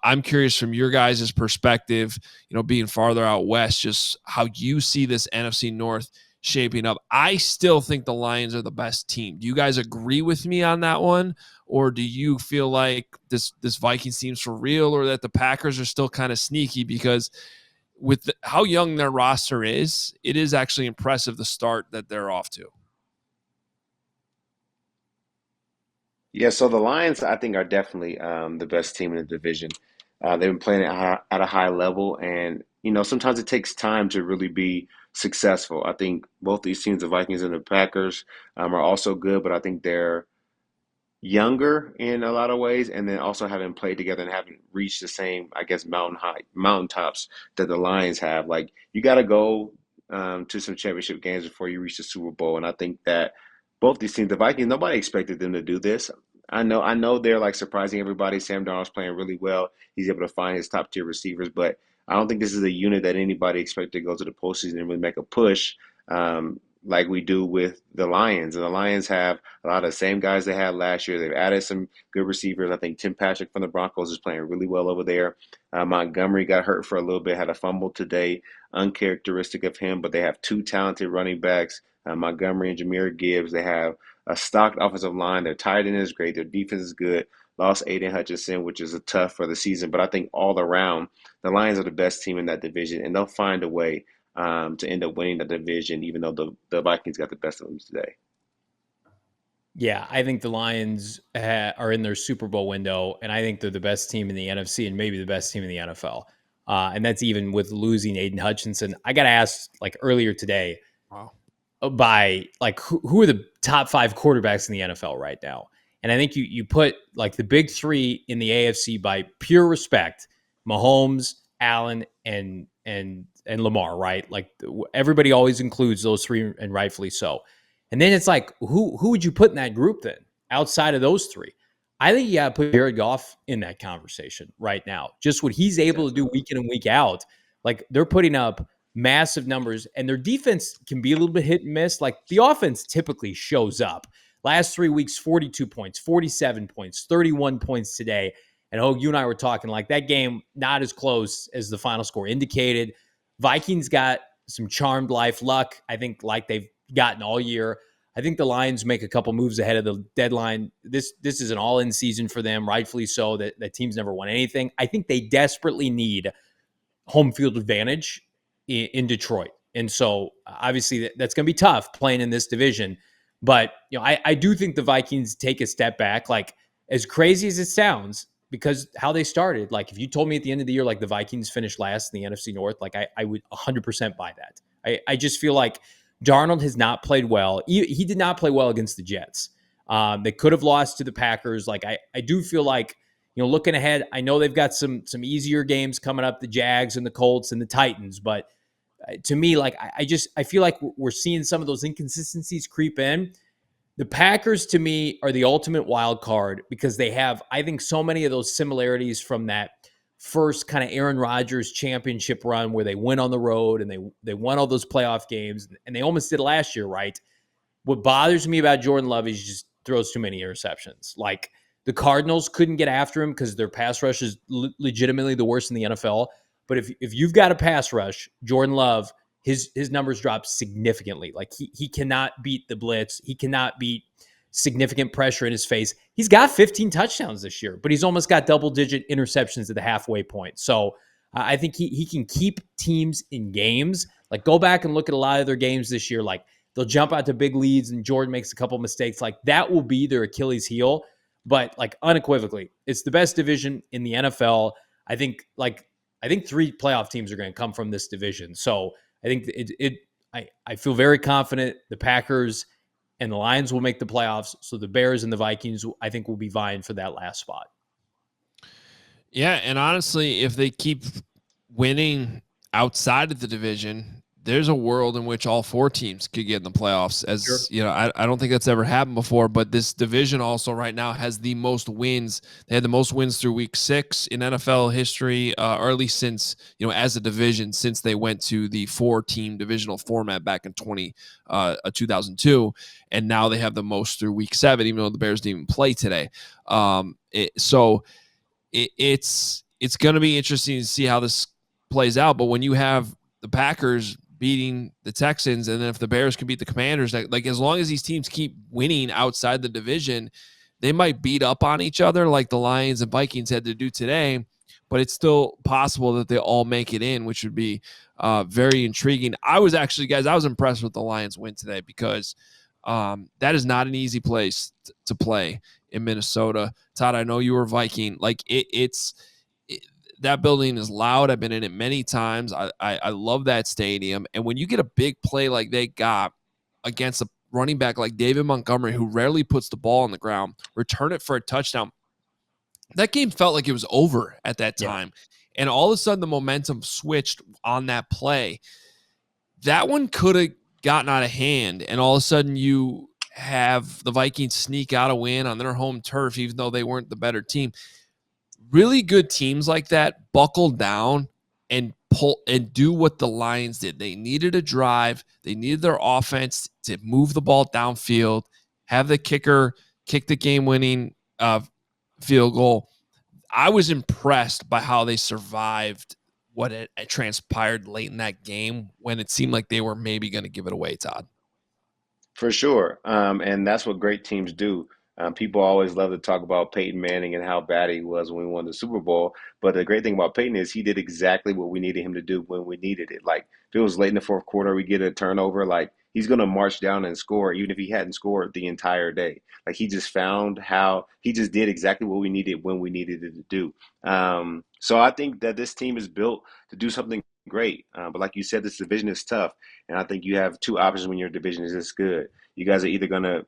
I'm curious from your guys' perspective, being farther out west, just how you see this NFC North shaping up. I still think the Lions are the best team. Do you guys agree with me on that one? Or do you feel like this Vikings team's for real, or that the Packers are still kind of sneaky? Because with how young their roster is, it is actually impressive the start that they're off to. Yeah, so the Lions, I think, are definitely the best team in the division. They've been playing at a high level, and sometimes it takes time to really be successful. I think both these teams, the Vikings and the Packers, are also good, but I think they're younger in a lot of ways, and then also haven't played together and haven't reached the same, I guess, mountaintops that the Lions have. Like you got to go to some championship games before you reach the Super Bowl, and I think that both these teams, the Vikings, nobody expected them to do this. I know they're like surprising everybody. Sam Darnold's playing really well. He's able to find his top tier receivers, but I don't think this is a unit that anybody expected to go to the postseason and really make a push. Like we do with the Lions. And the Lions have a lot of the same guys they had last year. They've added some good receivers. I think Tim Patrick from the Broncos is playing really well over there. Montgomery got hurt for a little bit, had a fumble today, uncharacteristic of him, but they have two talented running backs, Montgomery and Jahmyr Gibbs. They have a stocked offensive line. Their tight end is great. Their defense is good. Lost Aiden Hutchinson, which is a tough for the season. But I think all around, the Lions are the best team in that division, and they'll find a way to end up winning the division, even though the Vikings got the best of them today. Yeah, I think the Lions are in their Super Bowl window, and I think they're the best team in the NFC and maybe the best team in the NFL. And that's even with losing Aiden Hutchinson. I got asked like earlier today by like who are the top 5 quarterbacks in the NFL right now? And I think you put like the big 3 in the AFC by pure respect: Mahomes, Allen, and Lamar, right? Like everybody always includes those 3, and rightfully so. And then it's like, who would you put in that group then outside of those 3? I think you got to put Jared Goff in that conversation right now. Just what he's able to do week in and week out. Like they're putting up massive numbers, and their defense can be a little bit hit and miss. Like the offense typically shows up. Last 3 weeks, 42 points, 47 points, 31 points today. And you and I were talking like that game, not as close as the final score indicated. Vikings got some charmed life luck, I think, like they've gotten all year. I think the Lions make a couple moves ahead of the deadline. This is an all-in season for them, rightfully so. That team's never won anything. I think they desperately need home field advantage in Detroit. And so obviously that's going to be tough playing in this division. But I do think the Vikings take a step back. Like as crazy as it sounds, because how they started, like if you told me at the end of the year, like the Vikings finished last in the NFC North, like I would 100% buy that. I just feel like Darnold has not played well. He did not play well against the Jets. They could have lost to the Packers. Like I do feel like, looking ahead, I know they've got some easier games coming up, the Jags and the Colts and the Titans. But to me, like I feel like we're seeing some of those inconsistencies creep in. The Packers, to me, are the ultimate wild card because they have, I think, so many of those similarities from that first kind of Aaron Rodgers championship run where they went on the road and they won all those playoff games, and they almost did last year, right? What bothers me about Jordan Love is he just throws too many interceptions. Like the Cardinals couldn't get after him because their pass rush is legitimately the worst in the NFL. But if you've got a pass rush, Jordan Love, his numbers drop significantly. Like he cannot beat the blitz. He cannot beat significant pressure in his face. He's got 15 touchdowns this year, but he's almost got double-digit interceptions at the halfway point. So I think he can keep teams in games. Like go back and look at a lot of their games this year. Like they'll jump out to big leads and Jordan makes a couple mistakes. Like that will be their Achilles heel. But like unequivocally, it's the best division in the NFL. I think 3 playoff teams are going to come from this division. So I think I feel very confident the Packers and the Lions will make the playoffs. So the Bears and the Vikings, I think, will be vying for that last spot. Yeah, and honestly, if they keep winning outside of the division, there's a world in which all 4 teams could get in the playoffs. As sure. I don't think that's ever happened before, but this division also right now has the most wins. They had the most wins through week 6 in NFL history, or at least since, as a division, since they went to the 4-team divisional format back in 2002. And now they have the most through week 7, even though the Bears didn't even play today. It's it's going to be interesting to see how this plays out. But when you have the Packers beating the Texans, and then if the Bears can beat the Commanders, like as long as these teams keep winning outside the division, they might beat up on each other like the Lions and Vikings had to do today, but it's still possible that they all make it in, which would be very intriguing. I was impressed with the Lions win today because that is not an easy place to play in Minnesota. Todd, I know you were Viking. Like that building is loud. I've been in it many times. I love that stadium. And when you get a big play like they got against a running back like David Montgomery, who rarely puts the ball on the ground, return it for a touchdown, that game felt like it was over at that time. Yeah. And all of a sudden the momentum switched on that play. That one could have gotten out of hand. And all of a sudden you have the Vikings sneak out a win on their home turf, even though they weren't the better team. Really good teams like that buckle down and pull and do what the Lions did. They needed a drive. They needed their offense to move the ball downfield, have the kicker kick the game-winning field goal. I was impressed by how they survived what it transpired late in that game when it seemed like they were maybe going to give it away, Todd. For sure. And that's what great teams do. People always love to talk about Peyton Manning and how bad he was when we won the Super Bowl. But the great thing about Peyton is he did exactly what we needed him to do when we needed it. Like if it was late in the fourth quarter, we get a turnover, like he's going to march down and score, even if he hadn't scored the entire day. Like he just did exactly what we needed when we needed it to do. So I think that this team is built to do something great. But like you said, this division is tough. And I think you have two options when your division is this good. You guys are either going to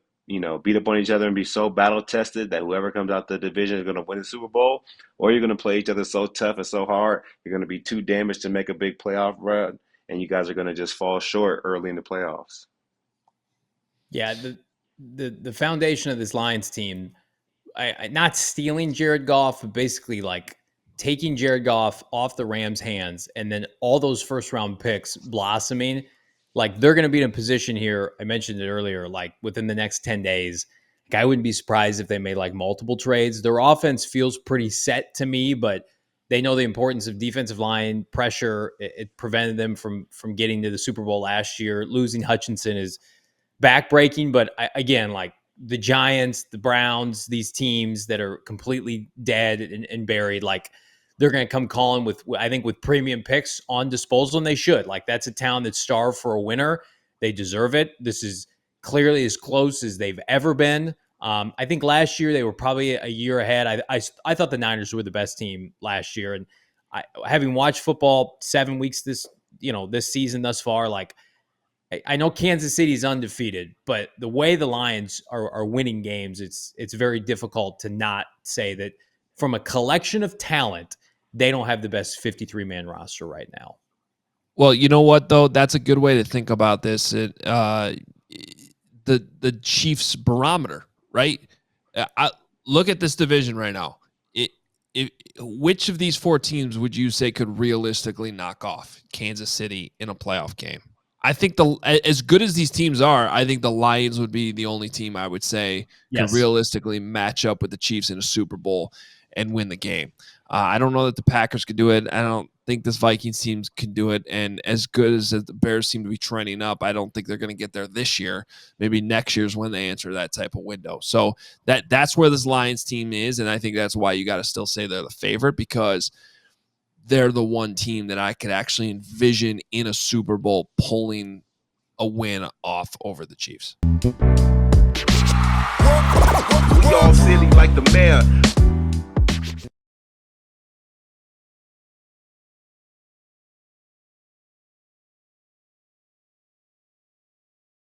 beat up on each other and be so battle tested that whoever comes out the division is going to win the Super Bowl, or you're going to play each other so tough and so hard, you're going to be too damaged to make a big playoff run, and you guys are going to just fall short early in the playoffs. Yeah, the foundation of this Lions team, I not stealing Jared Goff, but basically like taking Jared Goff off the Rams' hands, and then all those first-round picks blossoming. Like they're going to be in a position here. I mentioned it earlier, like within the next 10 days, like I wouldn't be surprised if they made like multiple trades. Their offense feels pretty set to me, but they know the importance of defensive line pressure. It prevented them from getting to the Super Bowl last year. Losing Hutchinson is backbreaking, but again, like the Giants, the Browns, these teams that are completely dead and buried, like they're going to come calling with premium picks on disposal, and they should. Like that's a town that's starved for a winner. They deserve it. This is clearly as close as they've ever been. I think last year they were probably a year ahead. I thought the Niners were the best team last year, and having watched football 7 weeks this season thus far, like I know Kansas City's undefeated, but the way the Lions are winning games, it's very difficult to not say that from a collection of talent, they don't have the best 53-man roster right now. Well, you know what, though? That's a good way to think about this. The Chiefs barometer, right? I look at this division right now. Which of these four teams would you say could realistically knock off Kansas City in a playoff game? I think as good as these teams are, I think the Lions would be the only team I would say could realistically match up with the Chiefs in a Super Bowl and win the game. I don't know that the Packers could do it. I don't think this Vikings team can do it. And as good as the Bears seem to be trending up, I don't think they're going to get there this year. Maybe next year's when they enter that type of window. So that's where this Lions team is, and I think that's why you got to still say they're the favorite, because they're the one team that I could actually envision in a Super Bowl pulling a win off over the Chiefs. We all silly like the mayor.